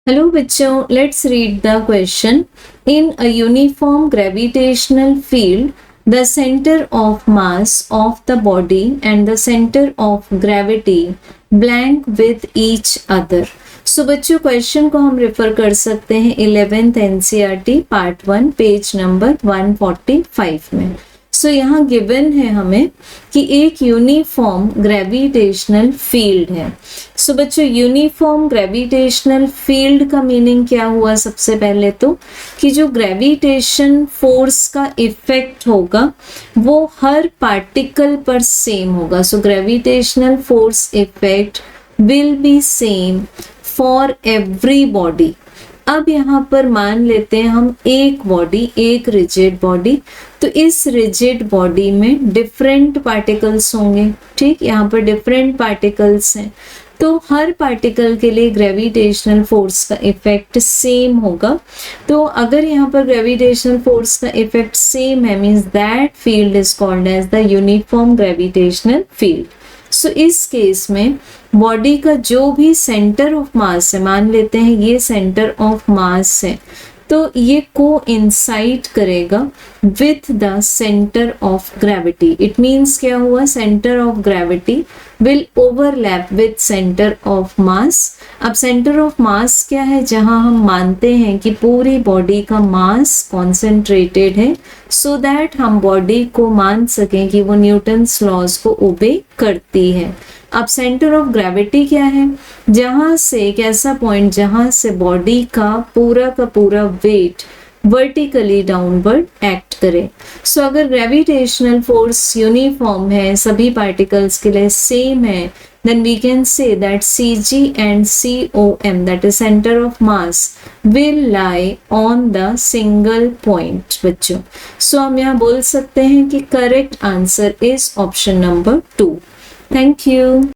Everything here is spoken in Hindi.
हेलो बच्चों, let's read the question. In a uniform gravitational field the centre of mass of the body and the centre of gravity blank with each other. So बच्चों, क्वेश्चन को हम रेफर कर सकते हैं 11th NCERT part 1 page number 145 में. सो यहाँ गिवन है हमें कि एक यूनिफॉर्म ग्रेविटेशनल फील्ड है. सो बच्चों, यूनिफॉर्म ग्रेविटेशनल फील्ड का मीनिंग क्या हुआ? सबसे पहले तो कि जो ग्रेविटेशन फोर्स का इफेक्ट होगा वो हर पार्टिकल पर सेम होगा. So gravitational force effect will be same for every body. अब यहाँ पर मान लेते हैं हम एक बॉडी, एक रिजिड बॉडी. तो इस रिजिड बॉडी में डिफरेंट पार्टिकल्स होंगे. ठीक, यहाँ पर डिफरेंट पार्टिकल्स हैं तो हर पार्टिकल के लिए ग्रेविटेशनल फोर्स का इफेक्ट सेम होगा. तो अगर यहाँ पर ग्रेविटेशनल फोर्स का इफेक्ट सेम है means that field is called as the uniform gravitational field. So इस केस में बॉडी का जो भी सेंटर ऑफ मास है, मान लेते हैं ये सेंटर ऑफ मास है, तो ये कोइंसाइड करेगा with the centre of gravity. It means क्या हुआ? Centre of gravity will overlap with centre of मास. अब सेंटर ऑफ मास क्या है? जहां हम मानते हैं कि पूरी बॉडी का मास कॉन्सेंट्रेटेड है सो दैट हम बॉडी को मान सकें कि वो न्यूटन्स लॉज को ओबे करती है. अब सेंटर ऑफ ग्रेविटी क्या है? जहां से एक ऐसा पॉइंट जहां से बॉडी का पूरा वेट वर्टिकली डाउनवर्ड एक्ट करे. सो अगर ग्रेविटेशनल फोर्स यूनिफॉर्म है, सभी पार्टिकल्स के लिए सेम है, then we can say that CG and COM, that is center of mass, will lie on the single point. बच्चों, सो हम यहाँ बोल सकते हैं कि correct answer is option number 2. Thank you.